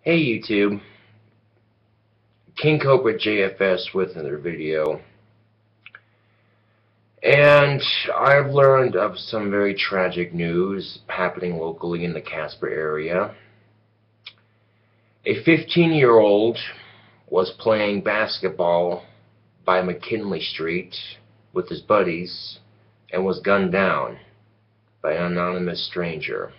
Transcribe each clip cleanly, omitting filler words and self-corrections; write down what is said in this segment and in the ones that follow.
Hey YouTube, KingCobraJFS with another video. And I've learned of some very tragic news happening locally in the Casper area. A 15-year-old was playing basketball by McKinley Street with his buddies and was gunned down by an anonymous stranger.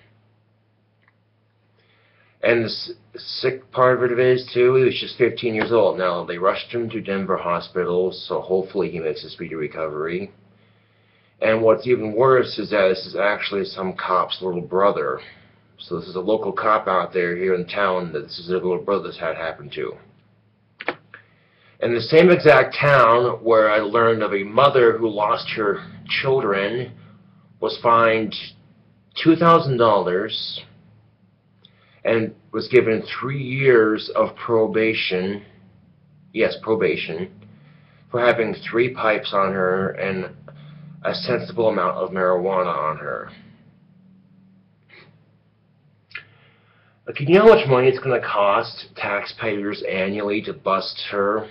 And the sick part of it is, too, he was just 15 years old. Now, they rushed him to Denver Hospital, so hopefully he makes a speedy recovery. And what's even worse is that this is actually some cop's little brother. So this is a local cop out there here in town that this is their little brother this had happened to. In the same exact town where I learned of a mother who lost her children was fined $2,000 and was given 3 years of probation, yes, probation, for having 3 pipes on her and a sensible amount of marijuana on her. Okay, you know how much money it's going to cost taxpayers annually to bust her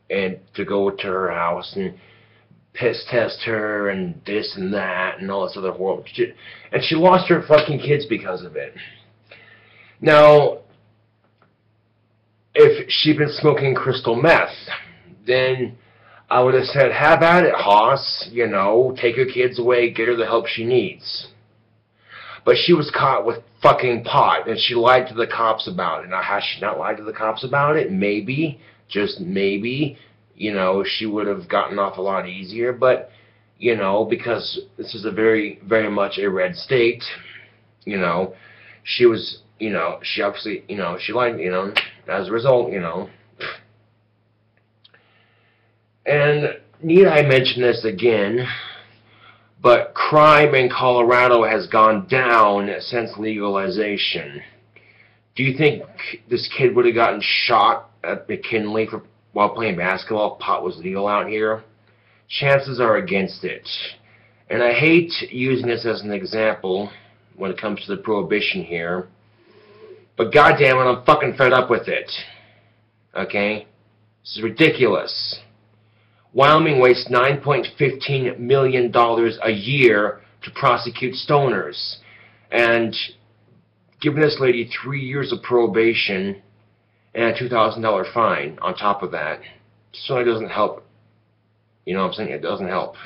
and to go to her house and piss test her and this and that and all this other horrible shit? And she lost her fucking kids because of it. Now, if she'd been smoking crystal meth, then I would have said, have at it, Hoss. You know, take her kids away, get her the help she needs. But she was caught with fucking pot, and she lied to the cops about it. Now, has she not lied to the cops about it? Maybe, just maybe, you know, she would have gotten off a lot easier. But, you know, because this is a very, very much a red state, you know, she was... You know, she obviously, you know, she lied, you know, as a result, you know. And need I mention this again, but crime in Colorado has gone down since legalization. Do you think this kid would have gotten shot at McKinley while playing basketball if pot was legal out here? Chances are against it. And I hate using this as an example when it comes to the prohibition here. But goddamn it, I'm fucking fed up with it. Okay? This is ridiculous. Wyoming wastes $9.15 million a year to prosecute stoners. And giving this lady 3 years of probation and a $2,000 fine on top of that certainly doesn't help. You know what I'm saying? It doesn't help.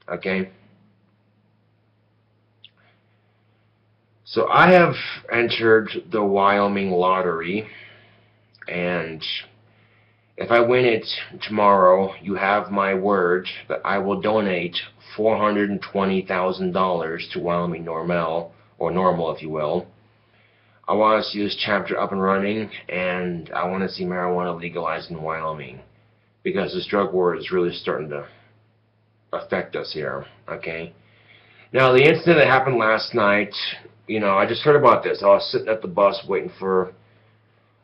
Okay? So I have entered the Wyoming lottery, and if I win it tomorrow, you have my word that I will donate $420,000 to Wyoming Normal, or Normal if you will. I want to see this chapter up and running, and I want to see marijuana legalized in Wyoming, because this drug war is really starting to affect us here, okay? Now, the incident that happened last night, you know, I just heard about this. I was sitting at the bus waiting for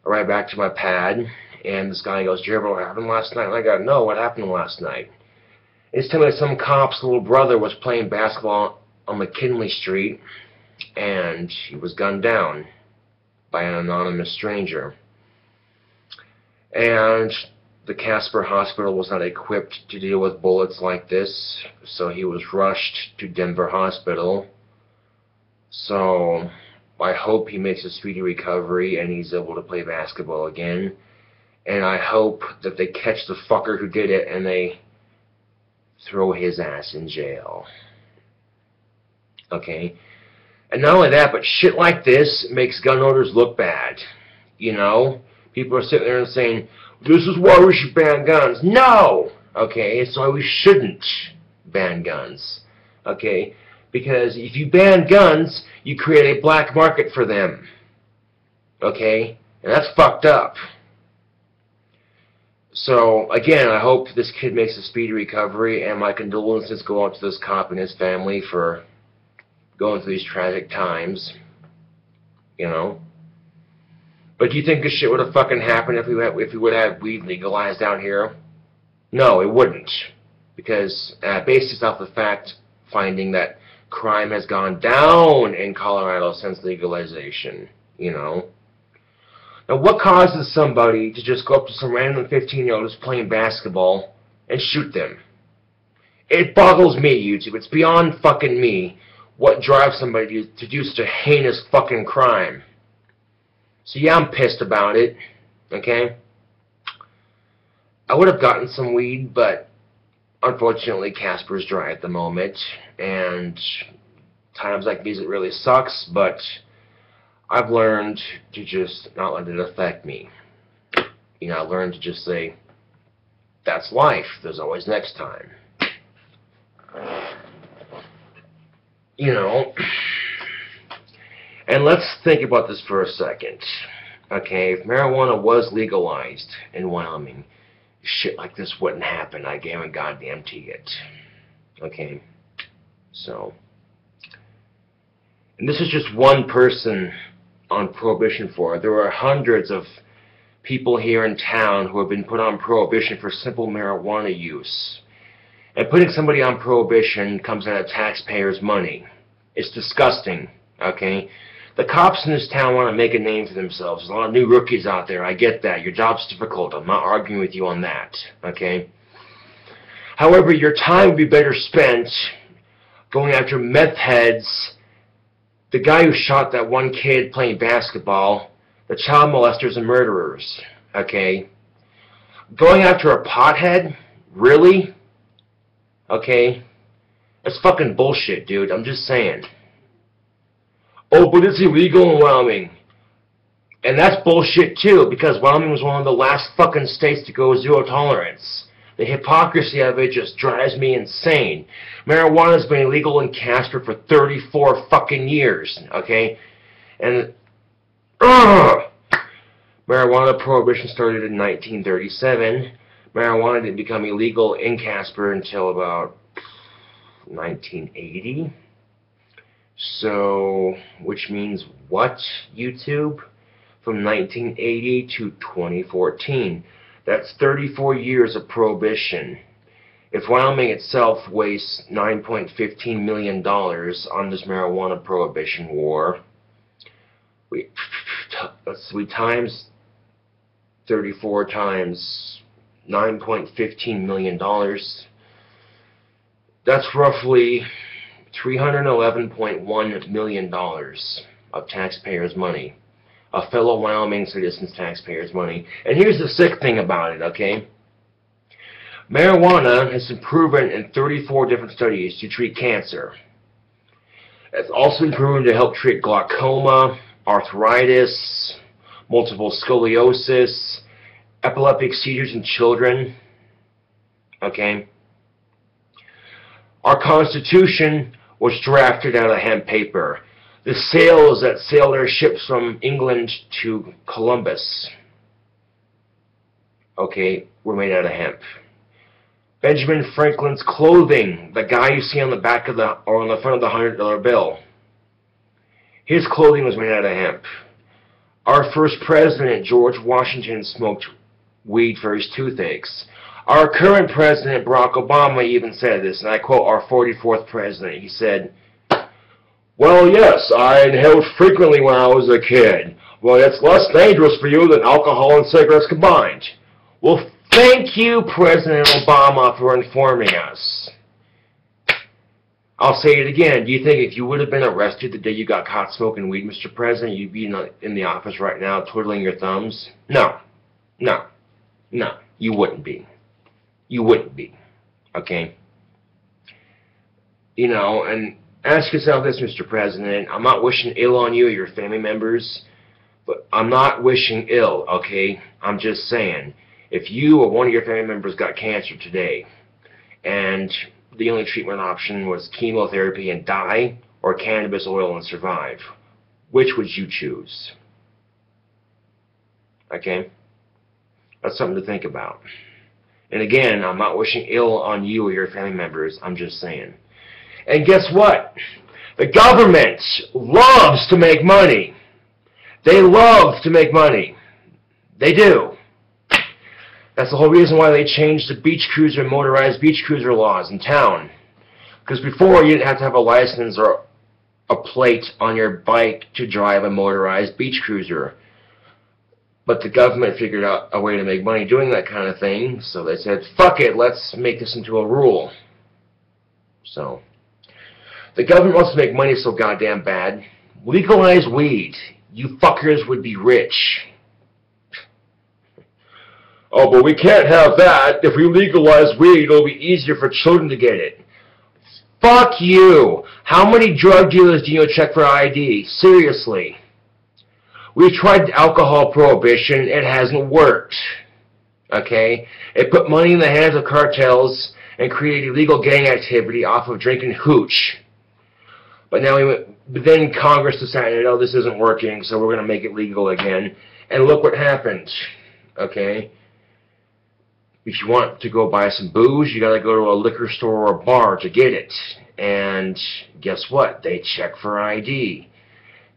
a ride back to my pad, and this guy goes, "Did you hear about what happened last night?" And I go, "No, what happened last night?" It's telling me that some cop's little brother was playing basketball on McKinley Street, and he was gunned down by an anonymous stranger. And the Casper Hospital was not equipped to deal with bullets like this, so he was rushed to Denver Hospital. So I hope he makes a speedy recovery and he's able to play basketball again. And I hope that they catch the fucker who did it and they throw his ass in jail. Okay? And not only that, but shit like this makes gun owners look bad. You know? People are sitting there and saying, this is why we should ban guns. No! Okay? It's why we shouldn't ban guns. Okay? Because if you ban guns, you create a black market for them. Okay? And that's fucked up. So, again, I hope this kid makes a speedy recovery, and my condolences go out to this cop and his family for going through these tragic times. You know? But do you think this shit would have fucking happened if we would have weed legalized out here? No, it wouldn't. Because based off the fact finding that crime has gone down in Colorado since legalization, you know. Now, what causes somebody to just go up to some random 15-year-old who's playing basketball and shoot them? It boggles me, YouTube. It's beyond fucking me what drives somebody to do such a heinous fucking crime. So yeah, I'm pissed about it, okay? I would have gotten some weed, but unfortunately Casper's dry at the moment, and times like these it really sucks, but I've learned to just not let it affect me. You know, I learned to just say, that's life, there's always next time. You know, and let's think about this for a second. Okay, if marijuana was legalized in Wyoming, shit like this wouldn't happen. I guarantee it. Okay, so, and this is just one person on prohibition for it. There are hundreds of people here in town who have been put on prohibition for simple marijuana use. And putting somebody on prohibition comes out of taxpayers' money. It's disgusting, okay? The cops in this town want to make a name for themselves. There's a lot of new rookies out there. I get that. Your job's difficult. I'm not arguing with you on that, okay? However, your time would be better spent going after meth heads, the guy who shot that one kid playing basketball, the child molesters and murderers, okay? Going after a pothead? Really? Okay? That's fucking bullshit, dude. I'm just saying. Oh, but it's illegal in Wyoming. And that's bullshit, too, because Wyoming was one of the last fucking states to go zero tolerance. The hypocrisy of it just drives me insane. Marijuana's been illegal in Casper for 34 fucking years, okay? And, marijuana prohibition started in 1937. Marijuana didn't become illegal in Casper until about 1980. So, which means what, YouTube? From 1980 to 2014. That's 34 years of prohibition. If Wyoming itself wastes $9.15 million on this marijuana prohibition war, we times 34 times $9.15 million, that's roughly $311.1 million of taxpayers' money. A fellow Wyoming citizen's taxpayers' money. And here's the sick thing about it, okay? Marijuana has been proven in 34 different studies to treat cancer. It's also been proven to help treat glaucoma, arthritis, multiple sclerosis, epileptic seizures in children. Okay? Our Constitution was drafted out of hemp paper. The sails that sailed our ships from England to Columbus, okay, were made out of hemp. Benjamin Franklin's clothing, the guy you see on the back of the, or on the front of the $100 bill, his clothing was made out of hemp. Our first president, George Washington, smoked weed for his toothaches. Our current president, Barack Obama, even said this, and I quote our 44th president. He said, "Well, yes, I inhaled frequently when I was a kid. Well, it's less dangerous for you than alcohol and cigarettes combined." Well, thank you, President Obama, for informing us. I'll say it again. Do you think if you would have been arrested the day you got caught smoking weed, Mr. President, you'd be in the office right now twiddling your thumbs? No. No. No. You wouldn't be. You wouldn't be. Okay? You know, and ask yourself this, Mr. President. I'm not wishing ill on you or your family members, but I'm not wishing ill, okay? I'm just saying, if you or one of your family members got cancer today, and the only treatment option was chemotherapy and die, or cannabis oil and survive, which would you choose? Okay? That's something to think about. And again, I'm not wishing ill on you or your family members. I'm just saying. And guess what? The government loves to make money. They love to make money. They do. That's the whole reason why they changed the beach cruiser and motorized beach cruiser laws in town. Because before, you didn't have to have a license or a plate on your bike to drive a motorized beach cruiser. But the government figured out a way to make money doing that kind of thing, so they said, fuck it, let's make this into a rule. So, the government wants to make money so goddamn bad. Legalize weed. You fuckers would be rich. Oh, but we can't have that. If we legalize weed, it'll be easier for children to get it. Fuck you! How many drug dealers do you check for ID? Seriously. We've tried alcohol prohibition. It hasn't worked. Okay? It put money in the hands of cartels and created illegal gang activity off of drinking hooch. But then Congress decided, oh, this isn't working, so we're going to make it legal again. And look what happened. Okay? If you want to go buy some booze, you got to go to a liquor store or a bar to get it. And guess what? They check for ID.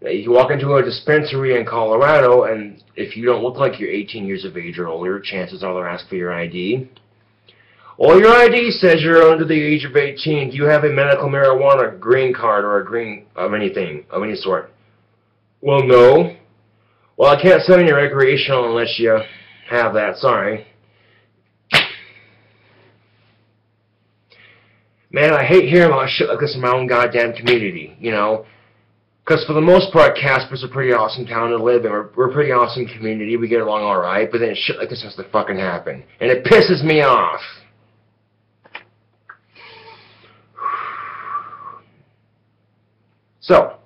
You walk into a dispensary in Colorado, and if you don't look like you're 18 years of age or older, chances are they'll ask for your ID. Well, your ID says you're under the age of 18. Do you have a medical marijuana green card or a green of anything, of any sort? Well, no. Well, I can't sell you recreational unless you have that. Sorry. Man, I hate hearing about shit like this in my own goddamn community, you know? Because for the most part, Casper's a pretty awesome town to live in. We're a pretty awesome community. We get along alright, but then shit like this has to fucking happen. And it pisses me off. So,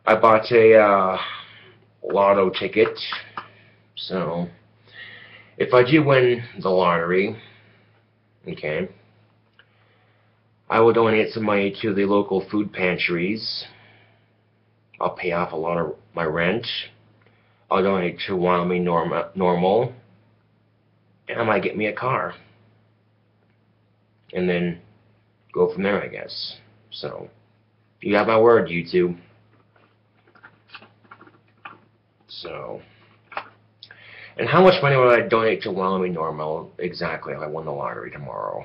I bought a lotto ticket. So, if I do win the lottery, okay, I will donate some money to the local food pantries. I'll pay off a lot of my rent. I'll donate to Wyoming Normal. And I might get me a car. And then go from there, I guess. So, you have my word, YouTube. So, and how much money would I donate to Wyoming Normal exactly if I won the lottery tomorrow?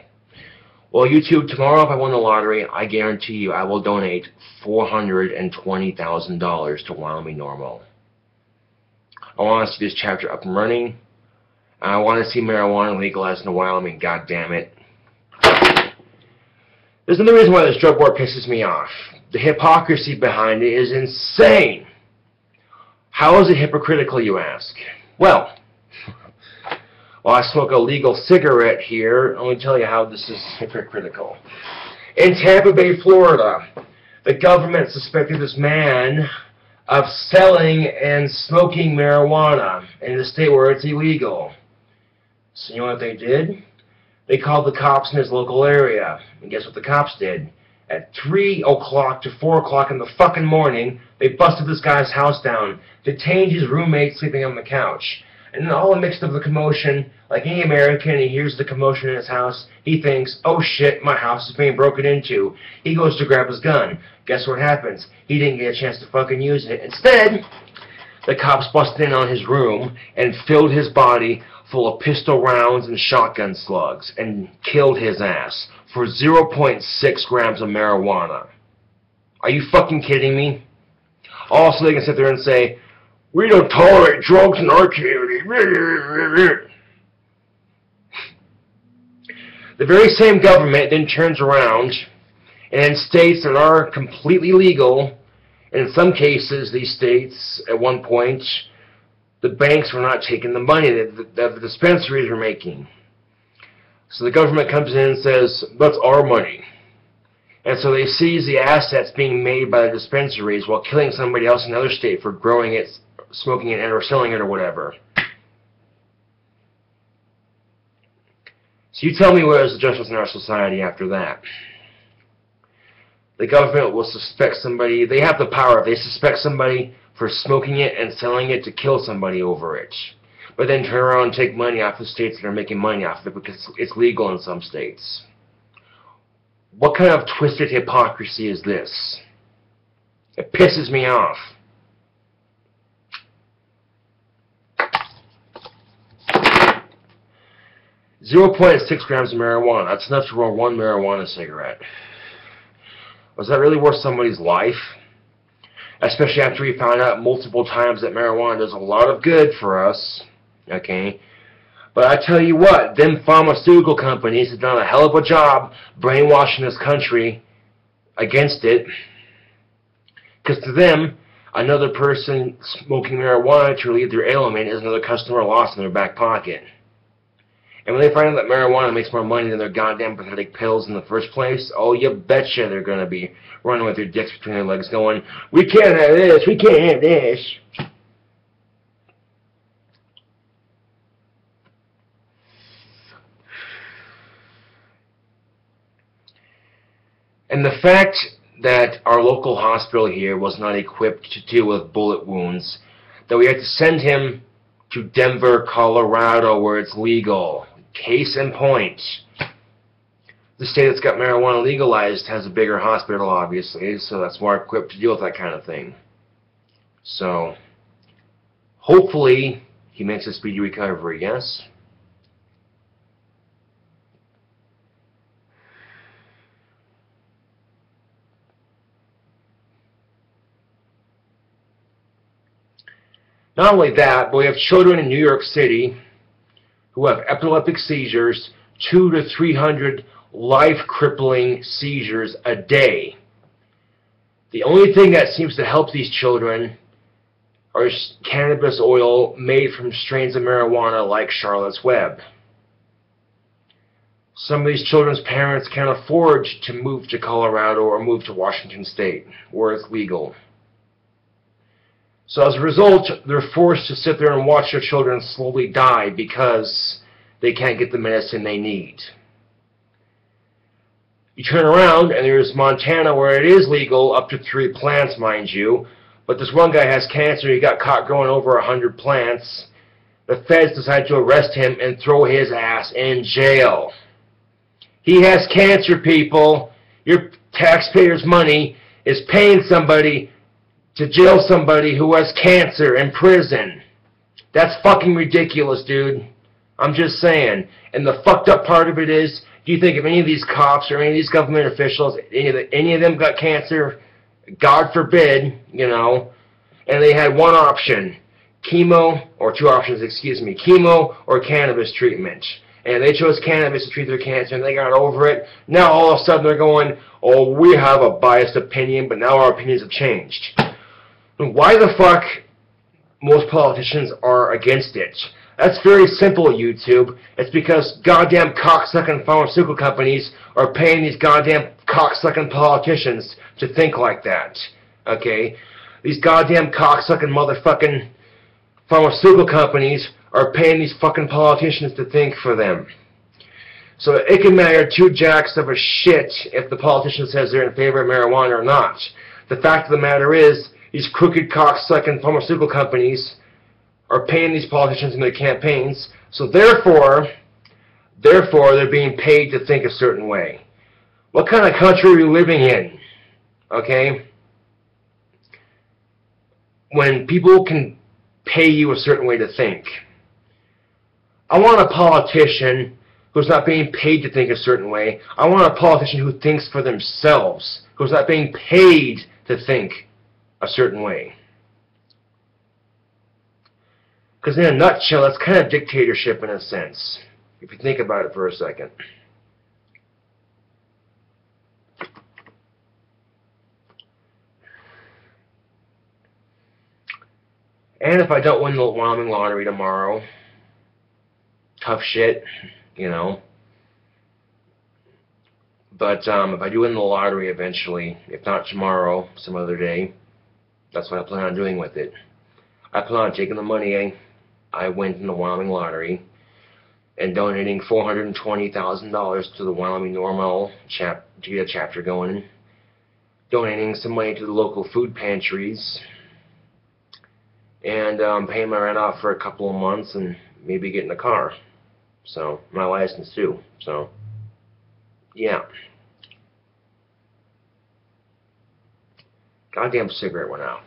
Well, YouTube, tomorrow if I won the lottery, I guarantee you I will donate $420,000 to Wyoming Normal. I want to see this chapter up and running. I want to see marijuana legalized in Wyoming, goddammit. There's another reason why this drug war pisses me off. The hypocrisy behind it is insane. How is it hypocritical, you ask? Well, while I smoke a legal cigarette here, let me tell you how this is hypocritical. In Tampa Bay, Florida, the government suspected this man of selling and smoking marijuana in the state where it's illegal. So you know what they did? They called the cops in his local area. And guess what the cops did? At 3 o'clock to 4 o'clock in the fucking morning, they busted this guy's house down, detained his roommate sleeping on the couch. And then all mixed up the commotion, like any American, he hears the commotion in his house, he thinks, oh shit, my house is being broken into. He goes to grab his gun. Guess what happens? He didn't get a chance to fucking use it. Instead, the cops busted in on his room and filled his body full of pistol rounds and shotgun slugs and killed his ass for 0.6 grams of marijuana. Are you fucking kidding me? Also, they can sit there and say, we don't tolerate drugs in our community. The very same government then turns around and in states that are completely legal, and in some cases, these states, at one point, the banks were not taking the money that the dispensaries were making. So the government comes in and says, that's our money. And so they seize the assets being made by the dispensaries while killing somebody else in another state for growing it, smoking it, or selling it, or whatever. So you tell me where is the justice in our society after that? The government will suspect somebody, they have the power, if they suspect somebody for smoking it and selling it, to kill somebody over it. But then turn around and take money off the states that are making money off of it because it's legal in some states. What kind of twisted hypocrisy is this? It pisses me off. .6 grams of marijuana. That's enough to roll one marijuana cigarette. Was that really worth somebody's life? especially after we found out multiple times that marijuana does a lot of good for us, okay? But I tell you what, them pharmaceutical companies have done a hell of a job brainwashing this country against it, because to them, another person smoking marijuana to relieve their ailment is another customer lost in their back pocket. And when they find out that marijuana makes more money than their goddamn pathetic pills in the first place, oh, you betcha they're going to be running with their dicks between their legs going, we can't have this, we can't have this. And the fact that our local hospital here was not equipped to deal with bullet wounds, that we had to send him to Denver, Colorado, where it's legal. Case in point. The state that's got marijuana legalized has a bigger hospital, obviously, so that's more equipped to deal with that kind of thing. So, hopefully, he makes a speedy recovery, yes? Not only that, but we have children in New York City who have epileptic seizures, 200 to 300 life-crippling seizures a day. The only thing that seems to help these children is cannabis oil made from strains of marijuana like Charlotte's Web. Some of these children's parents can't afford to move to Colorado or move to Washington State, where it's legal. So as a result, they're forced to sit there and watch their children slowly die because they can't get the medicine they need. You turn around and there's Montana where it is legal, up to 3 plants, mind you, but this one guy has cancer, he got caught growing over 100 plants. The feds decide to arrest him and throw his ass in jail. He has cancer, people. Your taxpayers' money is paying somebody to jail somebody who has cancer in prison. That's fucking ridiculous, dude. I'm just saying. And the fucked up part of it is, do you think if any of these cops or any of these government officials, any of them got cancer, God forbid, you know, and they had one option, chemo, or 2 options, excuse me, chemo or cannabis treatment, and they chose cannabis to treat their cancer and they got over it, now all of a sudden they're going, oh, we have a biased opinion, but now our opinions have changed. Why the fuck most politicians are against it? That's very simple, YouTube. It's because goddamn cocksucking pharmaceutical companies are paying these goddamn cocksucking politicians to think like that. Okay? These goddamn cocksucking motherfucking pharmaceutical companies are paying these fucking politicians to think for them. So it can matter 2 jacks of a shit if the politician says they're in favor of marijuana or not. The fact of the matter is, these crooked cocksucking pharmaceutical companies are paying these politicians in their campaigns, so therefore they're being paid to think a certain way. What kind of country are we living in? Okay? When people can pay you a certain way to think. I want a politician who's not being paid to think a certain way. I want a politician who thinks for themselves, who's not being paid to think a certain way. Because in a nutshell, that's kind of dictatorship in a sense, if you think about it for a second. And if I don't win the Wyoming lottery tomorrow, tough shit, you know. But if I do win the lottery eventually, if not tomorrow, some other day, that's what I plan on doing with it. I plan on taking the money I win in the Wyoming lottery and donating $420,000 to the Wyoming Normal to get a chapter going, donating some money to the local food pantries, and paying my rent off for a couple of months and maybe getting a car. So, my license too. So, yeah. Goddamn cigarette went out.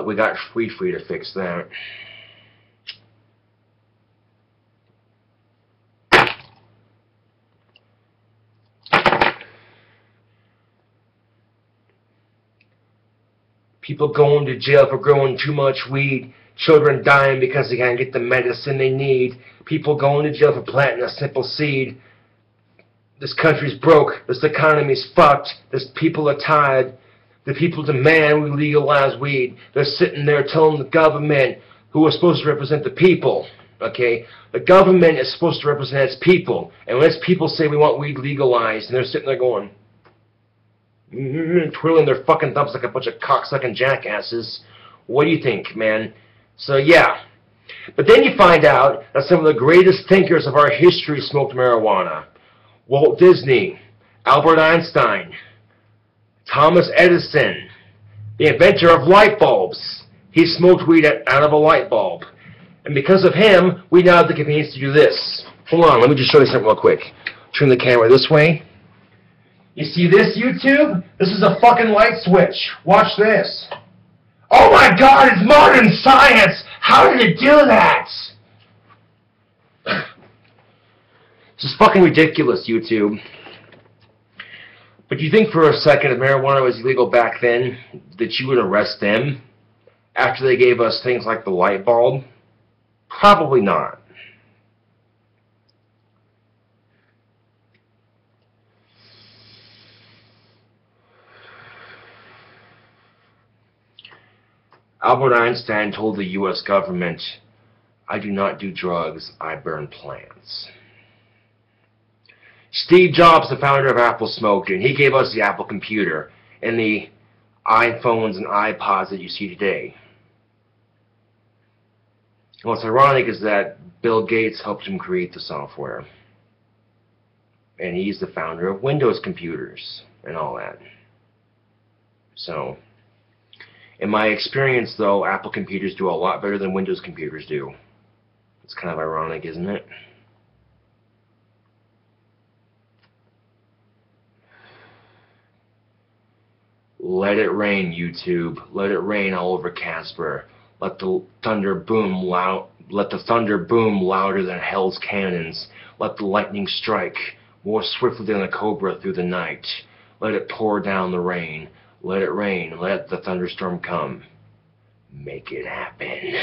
We got free to fix that. People going to jail for growing too much weed. Children dying because they can't get the medicine they need. People going to jail for planting a simple seed. This country's broke. This economy's fucked. This people are tired. The people demand we legalize weed. They're sitting there telling the government, who is supposed to represent the people, okay? The government is supposed to represent its people. And when its people say we want weed legalized, and they're sitting there going, twirling their fucking thumbs like a bunch of cocksucking jackasses. What do you think, man? So, yeah. But then you find out that some of the greatest thinkers of our history smoked marijuana. Walt Disney, Albert Einstein, Thomas Edison, the inventor of light bulbs. He smoked weed out of a light bulb. And because of him, we now have the convenience to do this. Hold on, let me just show you something real quick. Turn the camera this way. You see this, YouTube? This is a fucking light switch. Watch this. Oh my God, it's modern science! How did it do that? This is fucking ridiculous, YouTube. But you think for a second if marijuana was illegal back then, that you would arrest them after they gave us things like the light bulb? Probably not. Albert Einstein told the U.S. government, "I do not do drugs, I burn plants." Steve Jobs, the founder of Apple, smoked it, and he gave us the Apple computer and the iPhones and iPods that you see today. And what's ironic is that Bill Gates helped him create the software. And he's the founder of Windows computers and all that. So, in my experience, though, Apple computers do a lot better than Windows computers do. It's kind of ironic, isn't it? Let it rain, YouTube. Let it rain all over Casper. Let the thunder boom louder than hell's cannons. Let the lightning strike more swiftly than a cobra through the night. Let it pour down the rain. Let it rain. Let the thunderstorm come. Make it happen.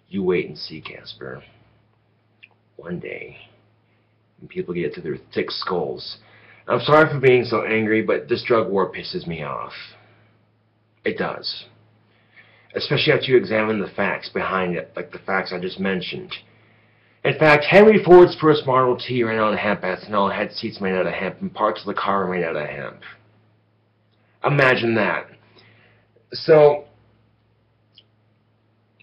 You wait and see, Casper. One day, when people get to their thick skulls. I'm sorry for being so angry, but this drug war pisses me off. It does. Especially after you examine the facts behind it, like the facts I just mentioned. In fact, Henry Ford's first Model T ran on hemp ethanol, had seats made out of hemp, and parts of the car were made out of hemp. Imagine that. So,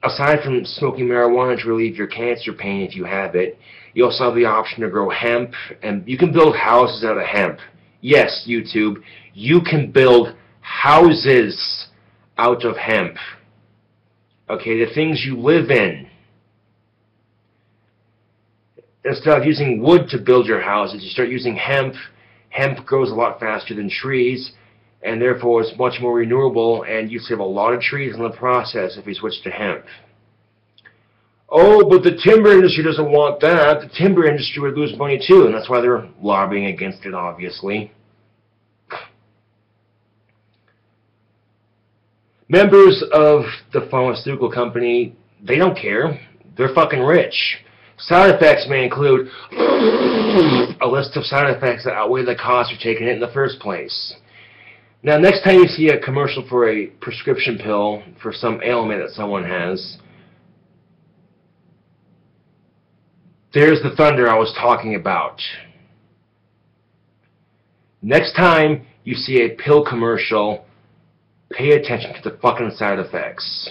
aside from smoking marijuana to relieve your cancer pain if you have it, you also have the option to grow hemp, and you can build houses out of hemp. Yes, YouTube, you can build houses out of hemp. Okay, the things you live in. Instead of using wood to build your houses, you start using hemp. Hemp grows a lot faster than trees, and therefore it's much more renewable, and you save a lot of trees in the process if you switch to hemp. Oh, but the timber industry doesn't want that. The timber industry would lose money too, and that's why they're lobbying against it, obviously. Members of the pharmaceutical company, they don't care. They're fucking rich. Side effects may include a list of side effects that outweigh the cost of taking it in the first place. Now, next time you see a commercial for a prescription pill for some ailment that someone has, there's the thunder I was talking about. Next time you see a pill commercial, pay attention to the fucking side effects.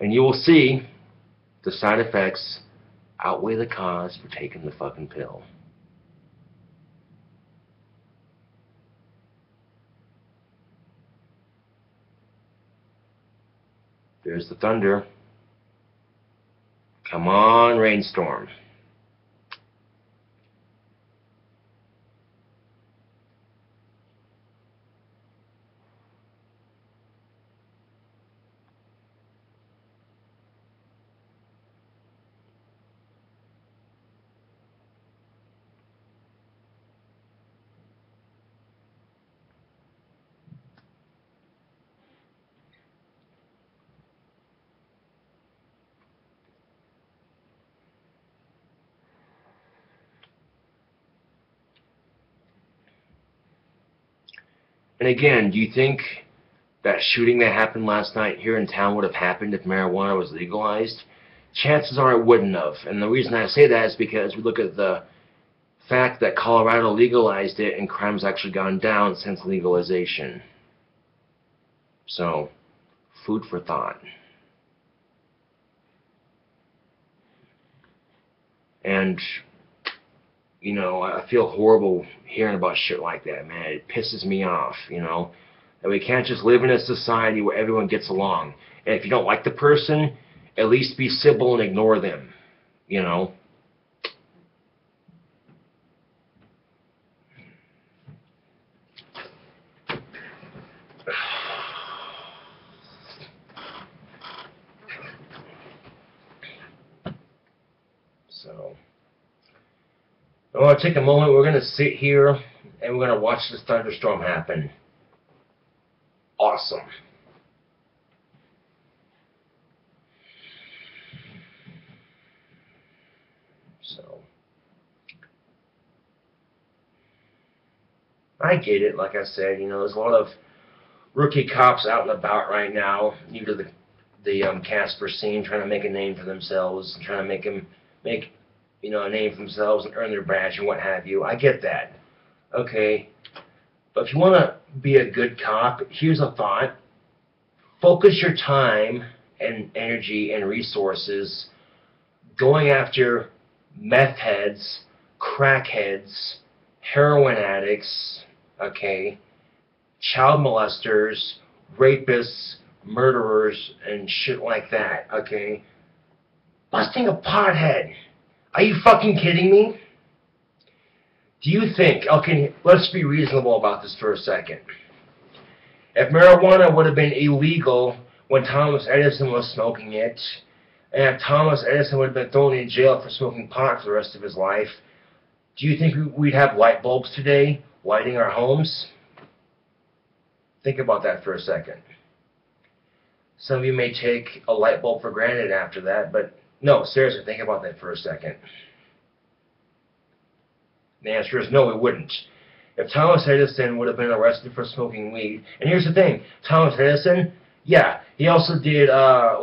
And you will see the side effects outweigh the cost for taking the fucking pill. There's the thunder. Come on, rainstorm. And again, do you think that shooting that happened last night here in town would have happened if marijuana was legalized? Chances are it wouldn't have. And the reason I say that is because we look at the fact that Colorado legalized it and crime's actually gone down since legalization. So, food for thought. And, you know, I feel horrible hearing about shit like that, man. It pisses me off, you know. That we can't just live in a society where everyone gets along. And if you don't like the person, at least be civil and ignore them, you know. So, I want to take a moment. We're going to sit here and we're going to watch this thunderstorm happen. Awesome. So, I get it. Like I said, you know, there's a lot of rookie cops out and about right now, new to the Casper scene, trying to make a name for themselves, and trying to make you know, a name for themselves and earn their badge and what have you. I get that. Okay. But if you want to be a good cop, here's a thought. Focus your time and energy and resources going after meth heads, crack heads, heroin addicts, okay, child molesters, rapists, murderers, and shit like that, okay? Busting a pothead. Are you fucking kidding me? Do you think, okay, let's be reasonable about this for a second. If marijuana would have been illegal when Thomas Edison was smoking it, and if Thomas Edison would have been thrown in jail for smoking pot for the rest of his life, do you think we'd have light bulbs today lighting our homes? Think about that for a second. Some of you may take a light bulb for granted after that, but no, seriously, think about that for a second. The answer is no, we wouldn't. If Thomas Edison would have been arrested for smoking weed, and here's the thing, Thomas Edison, yeah, he also did,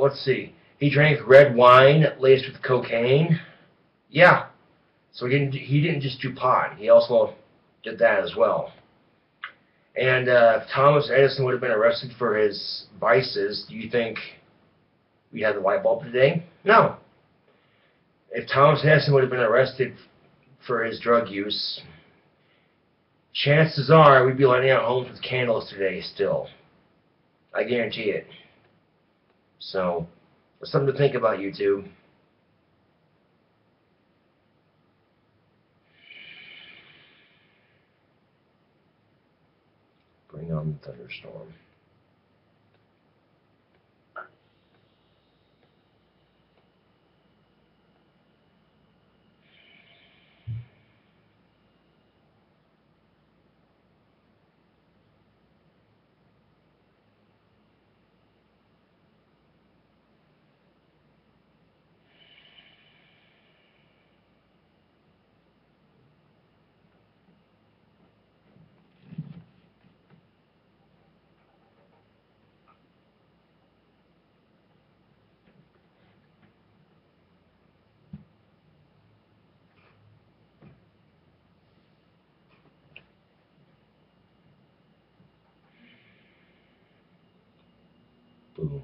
let's see, he drank red wine laced with cocaine. Yeah, so he didn't just do pot, he also did that as well. And if Thomas Edison would have been arrested for his vices, do you think we'd have the light bulb today? No. If Thomas Edison would have been arrested for his drug use, chances are we'd be lighting our homes with candles today still. I guarantee it. So, it's something to think about, YouTube. Bring on the thunderstorm. Boom.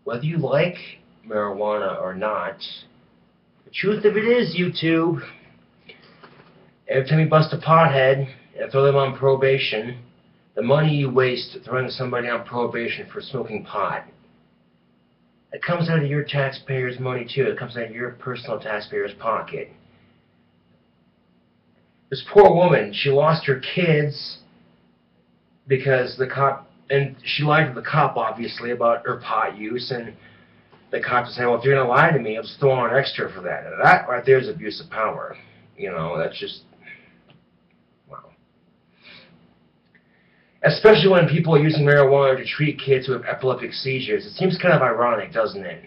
Whether you like marijuana or not, the truth of it is, YouTube, every time you bust a pothead and throw them on probation, the money you waste throwing somebody on probation for smoking pot, it comes out of your taxpayers' money too. It comes out of your personal taxpayer's pocket. This poor woman, she lost her kids because the cop And she lied to the cop, obviously, about her pot use, and the cop was saying, well, if you're going to lie to me, I'll just throw on extra for that. And that right there is abuse of power. You know, that's just, wow. Especially when people are using marijuana to treat kids who have epileptic seizures. It seems kind of ironic, doesn't it?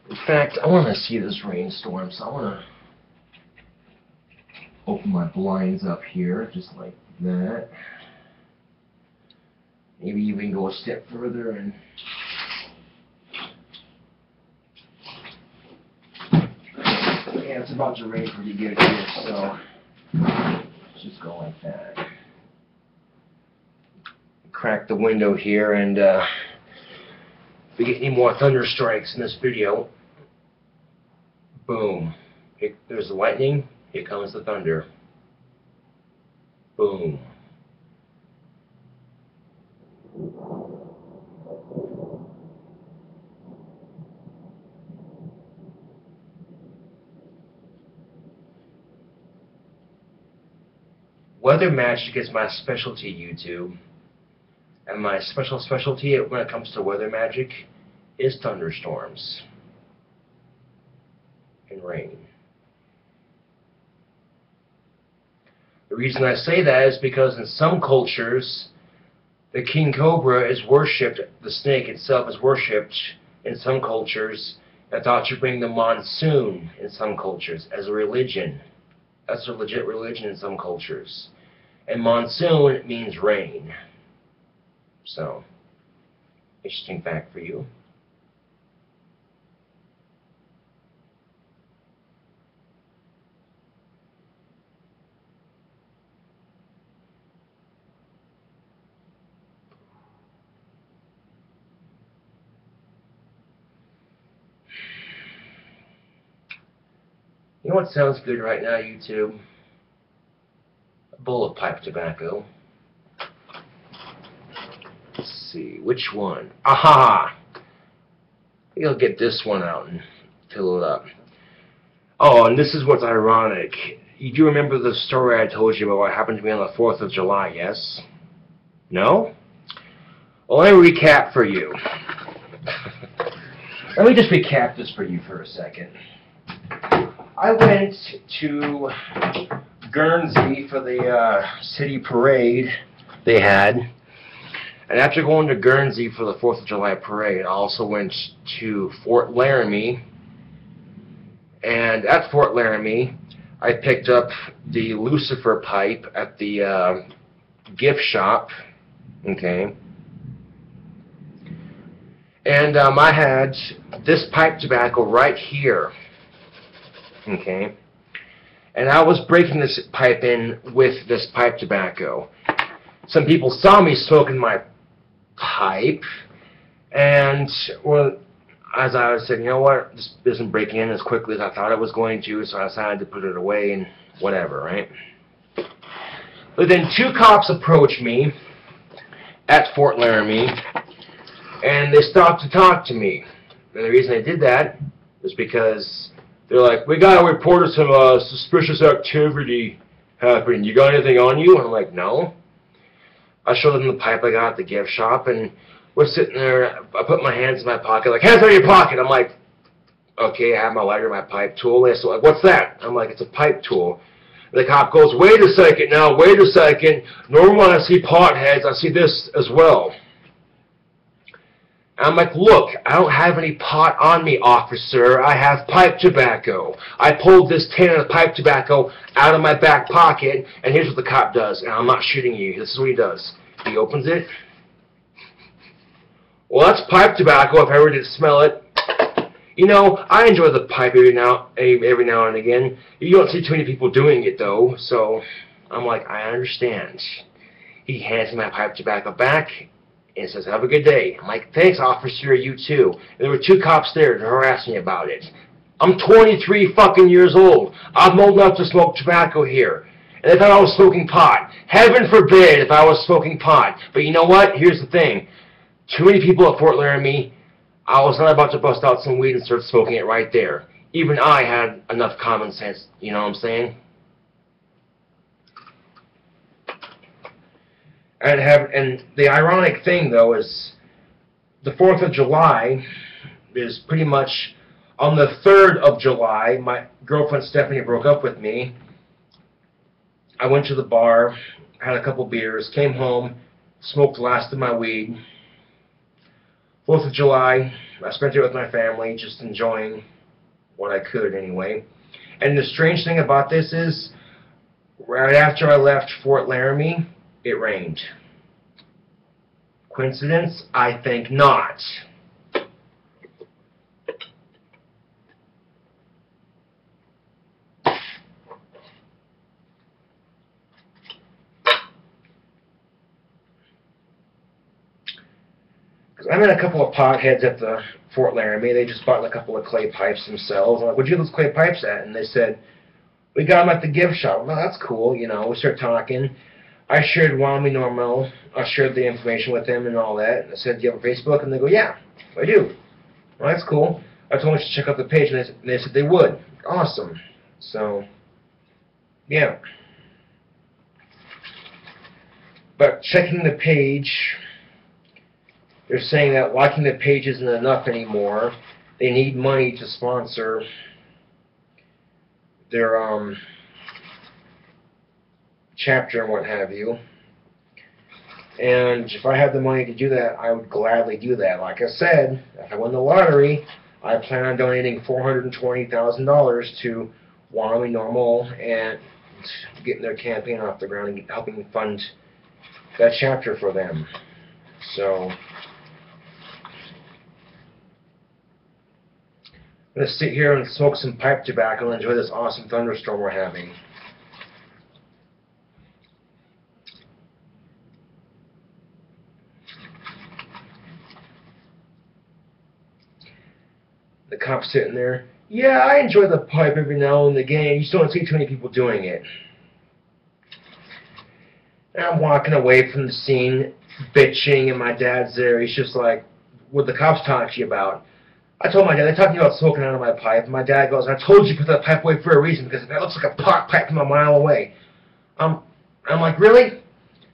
In fact, I want to see this rainstorm, so I want to open my blinds up here, just like that. Maybe even go a step further and... Yeah, it's about to rain pretty good here, so let's just go like that. Crack the window here, and if we get any more thunder strikes in this video, boom. There's the lightning, here comes the thunder. Boom. Weather magic is my specialty, YouTube. And my specialty when it comes to weather magic is thunderstorms and rain. The reason I say that is because in some cultures, the king cobra is worshipped, the snake itself is worshipped in some cultures, and thought to bring the monsoon in some cultures as a religion. That's a legit religion in some cultures. And monsoon means rain. So, interesting fact for you. You know what sounds good right now, YouTube? A bowl of pipe tobacco. Let's see, which one? Aha! I think I'll get this one out and fill it up. Oh, and this is what's ironic. You do remember the story I told you about what happened to me on the 4th of July, yes? No? Well, let me recap for you. Let me just recap this for you for a second. I went to Guernsey for the city parade they had. And after going to Guernsey for the 4th of July parade, I also went to Fort Laramie. And at Fort Laramie, I picked up the Lucifer pipe at the gift shop. Okay. And I had this pipe tobacco right here. Okay. And I was breaking this pipe in with this pipe tobacco. Some people saw me smoking my pipe, and well, as I said, you know what, this doesn't break in as quickly as I thought it was going to, so I decided to put it away and whatever, right? But then 2 cops approached me at Fort Laramie, and they stopped to talk to me. And the reason they did that was because they're like, we got to report some suspicious activity happening. You got anything on you? And I'm like, no. I showed them the pipe I got at the gift shop, and we're sitting there. I put my hands in my pocket, like, hands out of your pocket. I'm like, okay, I have my lighter, my pipe tool. They're like, what's that? I'm like, it's a pipe tool. And the cop goes, wait a second now, wait a second. Normally when I see potheads, I see this as well. And I'm like, look, I don't have any pot on me, officer. I have pipe tobacco. I pulled this tin of pipe tobacco out of my back pocket, and here's what the cop does. And I'm not shooting you. This is what he does. He opens it. Well, that's pipe tobacco if I ever did smell it. You know, I enjoy the pipe every now and again. You don't see too many people doing it, though. So I'm like, I understand. He hands me my pipe tobacco back and says, have a good day. I'm like, thanks, officer, you too. And there were 2 cops there to harass me about it. I'm 23 fucking years old. I'm old enough to smoke tobacco here. And if I was smoking pot, heaven forbid if I was smoking pot. But you know what? Here's the thing. Too many people at Fort Laramie, I was not about to bust out some weed and start smoking it right there. Even I had enough common sense, you know what I'm saying? And the ironic thing, though, is the 4th of July is pretty much on the 3rd of July. My girlfriend Stephanie broke up with me. I went to the bar, had a couple beers, came home, smoked the last of my weed. 4th of July, I spent it with my family, just enjoying what I could anyway. And the strange thing about this is, right after I left Fort Laramie, it rained. Coincidence? I think not. I met a couple of potheads at the Fort Laramie. They just bought a couple of clay pipes themselves. I'm like, where'd you get those clay pipes at? And they said, we got them at the gift shop. Well, that's cool. You know, we started talking. I shared Wyoming Normal. I shared the information with them and all that. And I said, do you have a Facebook? And they go, yeah, I do. Well, that's cool. I told them to check out the page, and they said they would. Awesome. So, yeah. But checking the page, they're saying that liking the page isn't enough anymore. They need money to sponsor their chapter and what have you. And if I had the money to do that, I would gladly do that. Like I said, if I win the lottery, I plan on donating $420,000 to Wyoming Normal and getting their campaign off the ground and helping fund that chapter for them. So I'm going to sit here and smoke some pipe tobacco and enjoy this awesome thunderstorm we're having. The cop's sitting there. Yeah, I enjoy the pipe every now and again. You just don't see too many people doing it. And I'm walking away from the scene, bitching, and my dad's there. He's just like, what the cops talk to you about? I told my dad, they're talking about smoking out of my pipe. And my dad goes, I told you to put that pipe away for a reason, because that looks like a pot pipe from a mile away. I'm like, really?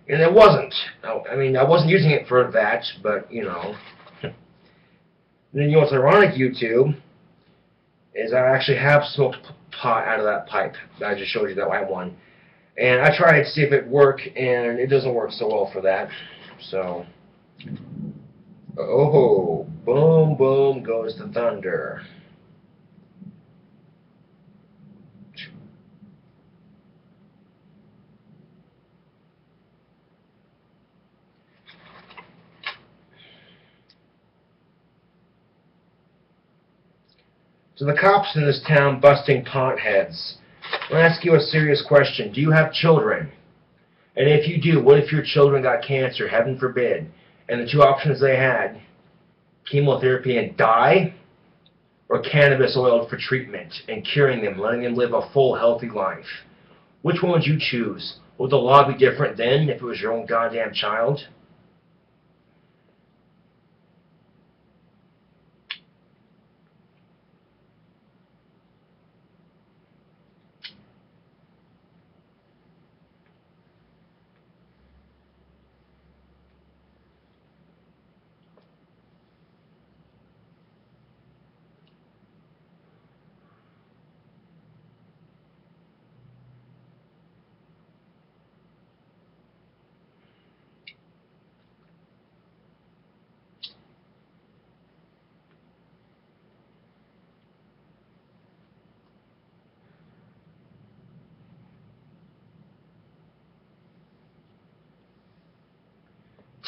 And it wasn't. I mean, I wasn't using it for that, but, you know. And then you know what's ironic, YouTube, is I actually have smoked pot out of that pipe. I just showed you that white one. And I tried to see if it worked, and it doesn't work so well for that. So, oh, boom, boom goes the thunder. So the cops in this town busting potheads. I'll ask you a serious question. Do you have children? And if you do, what if your children got cancer, heaven forbid, and the two options they had, chemotherapy and die, or cannabis oil for treatment and curing them, letting them live a full, healthy life? Which one would you choose? Would the law be different then if it was your own goddamn child?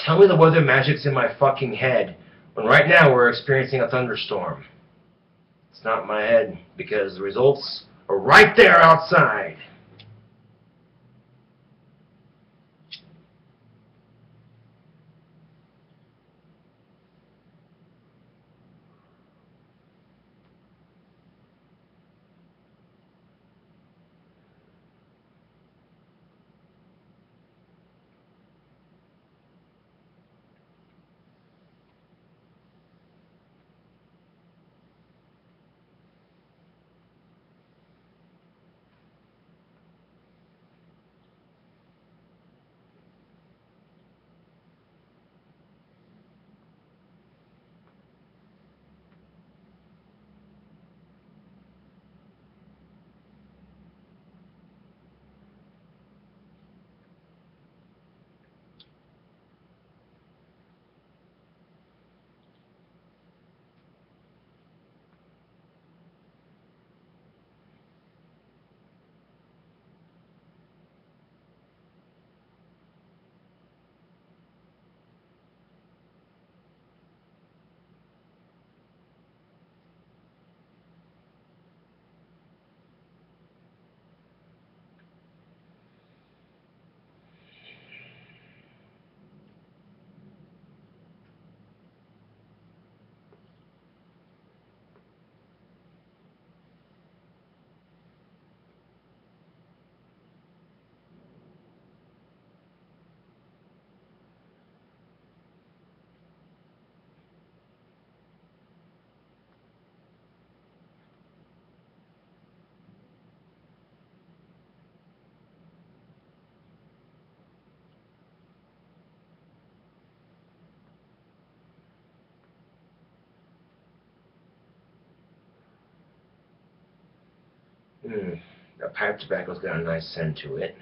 Tell me the weather magic's in my fucking head, when right now we're experiencing a thunderstorm. It's not in my head, because the results are right there outside. The pipe tobacco's got a nice scent to it.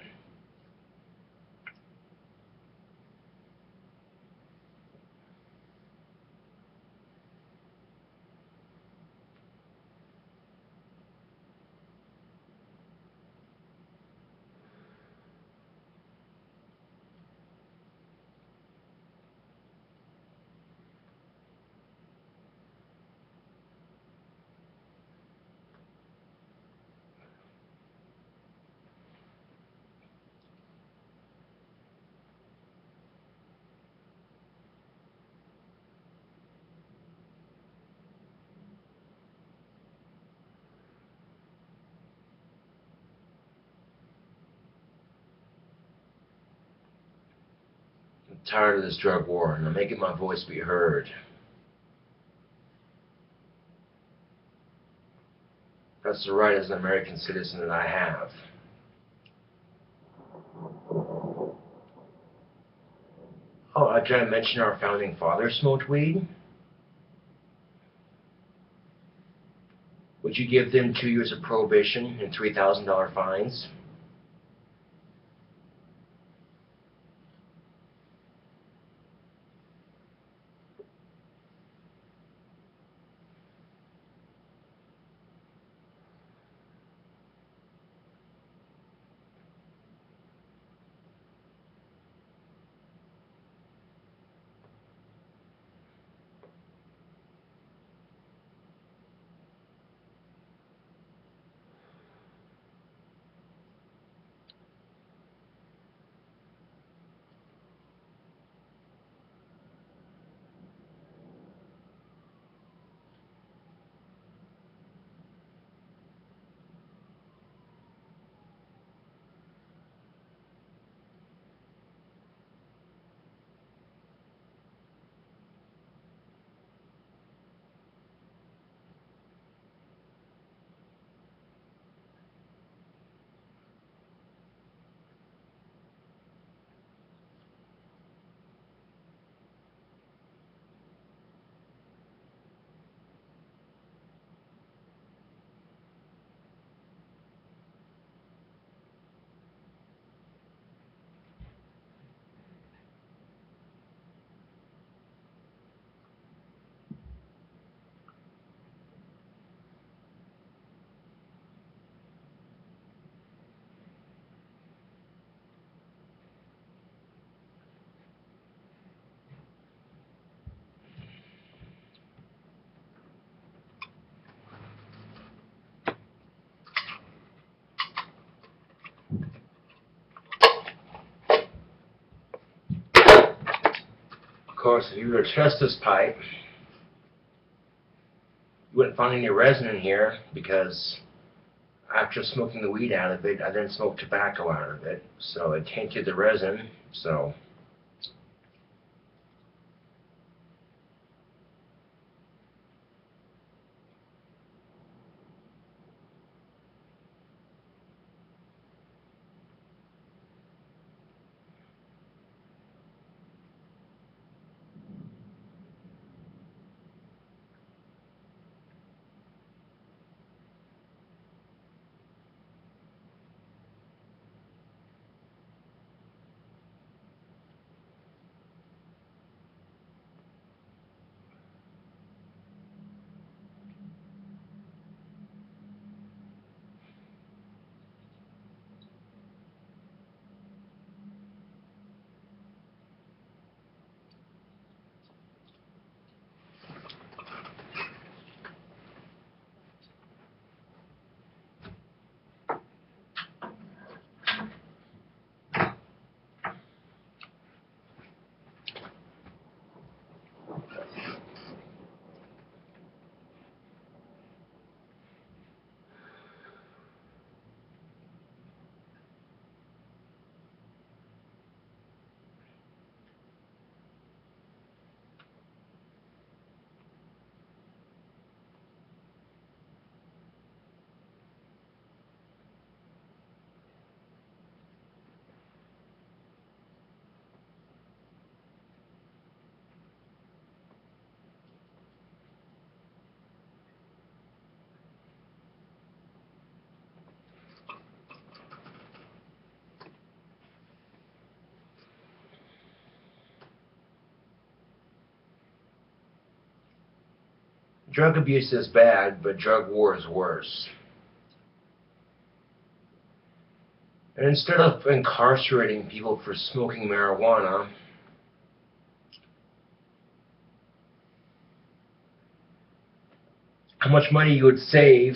I'm tired of this drug war, and I'm making my voice be heard. That's the right as an American citizen that I have. Oh, did I mention our founding fathers smoked weed? Would you give them 2 years of prohibition and $3,000 fines? Of course, if you were to test this pipe, you wouldn't find any resin in here because after smoking the weed out of it, I then smoked tobacco out of it. So it tainted the resin. So Drug abuse is bad, but drug war is worse. And instead of incarcerating people for smoking marijuana, how much money you would save,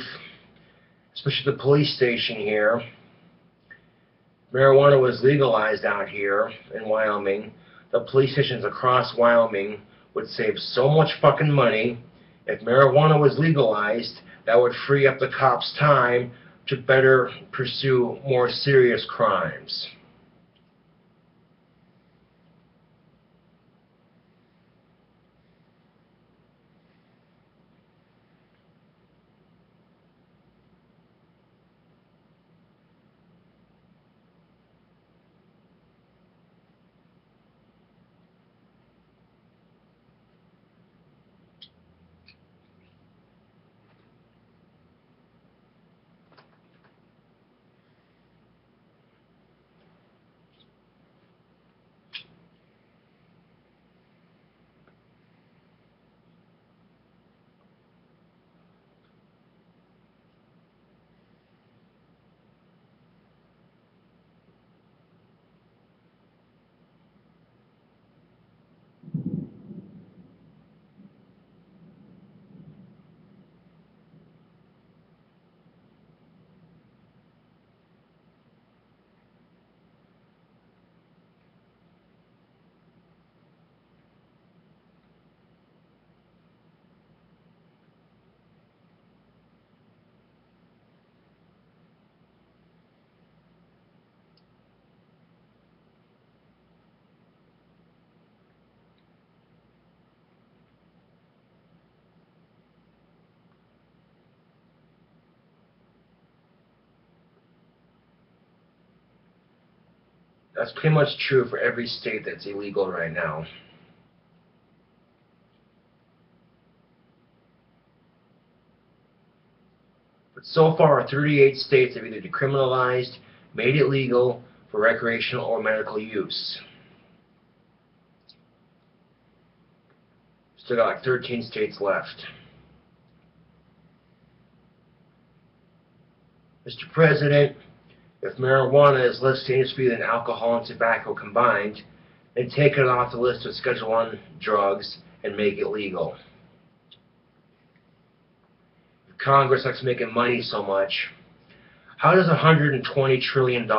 especially the police station here. Marijuana was legalized out here in Wyoming. The police stations across Wyoming would save so much fucking money. If marijuana was legalized, that would free up the cops' time to better pursue more serious crimes. That's pretty much true for every state that's illegal right now. But so far, 38 states have either decriminalized, made it legal for recreational or medical use. Still got like 13 states left. Mr. President, if marijuana is less dangerous for you than alcohol and tobacco combined, then take it off the list of Schedule I drugs and make it legal. If Congress likes making money so much, how does $120 trillion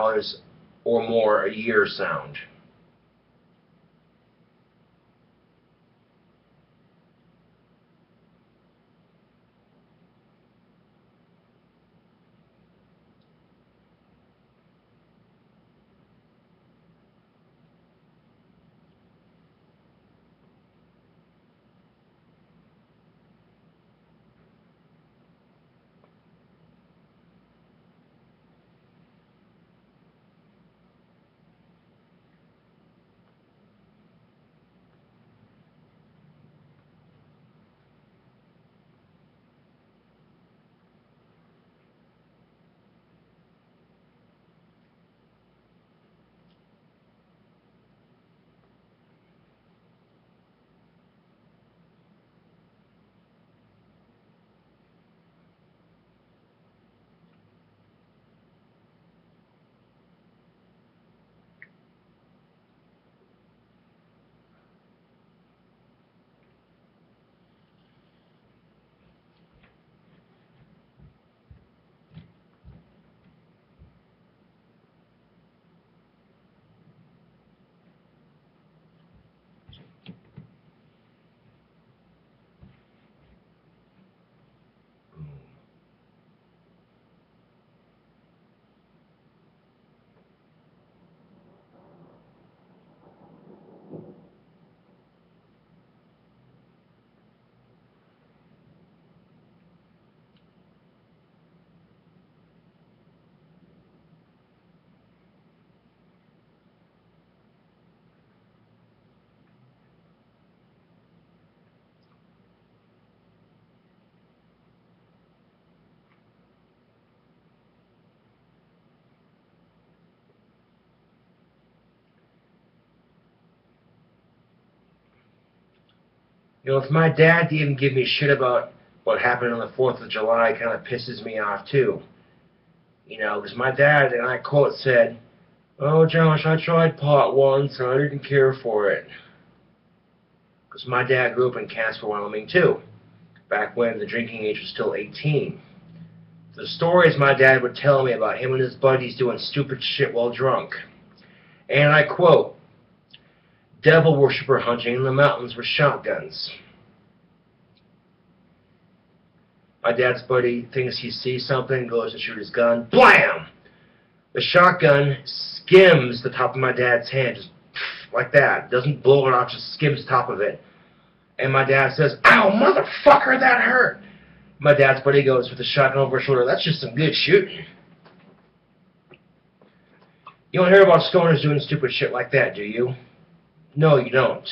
or more a year sound? You know, if my dad didn't give me shit about what happened on the 4th of July kind of pisses me off too. You know, because my dad, and I quote, said, "Oh, Josh, I tried pot once and I didn't care for it." Because my dad grew up in Casper, Wyoming too, back when the drinking age was still 18. The stories my dad would tell me about him and his buddies doing stupid shit while drunk. And I quote, "Devil worshiper hunting in the mountains with shotguns." My dad's buddy thinks he sees something, goes to shoot his gun. Blam! The shotgun skims the top of my dad's hand, just like that. Doesn't blow it off, just skims the top of it. And my dad says, "Ow, motherfucker, that hurt!" My dad's buddy goes with the shotgun over his shoulder. "That's just some good shooting." You don't hear about stoners doing stupid shit like that, do you? No, you don't.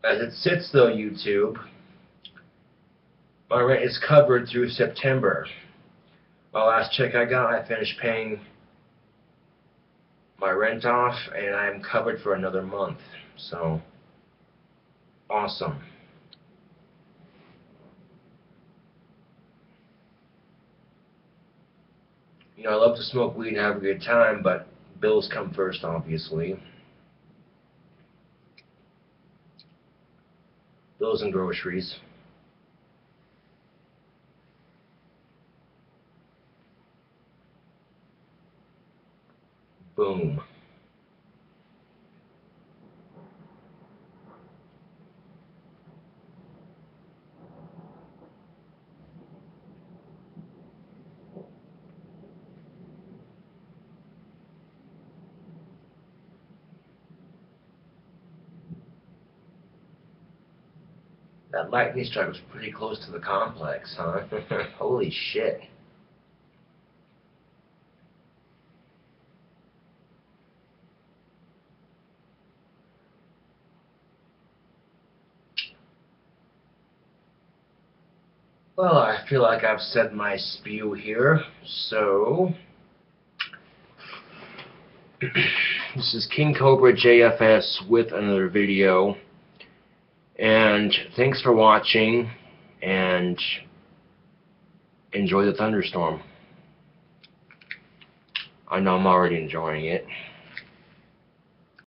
As it sits, though, YouTube, my rent is covered through September. My last check I got, I finished paying my rent off, and I'm covered for another month. So, awesome. You know, I love to smoke weed and have a good time, but bills come first, obviously. Bills and groceries. Boom. That lightning strike was pretty close to the complex, huh? Holy shit. Well, I feel like I've said my spew here, so this is KingCobraJFS with another video, and thanks for watching, and enjoy the thunderstorm. I know I'm already enjoying it.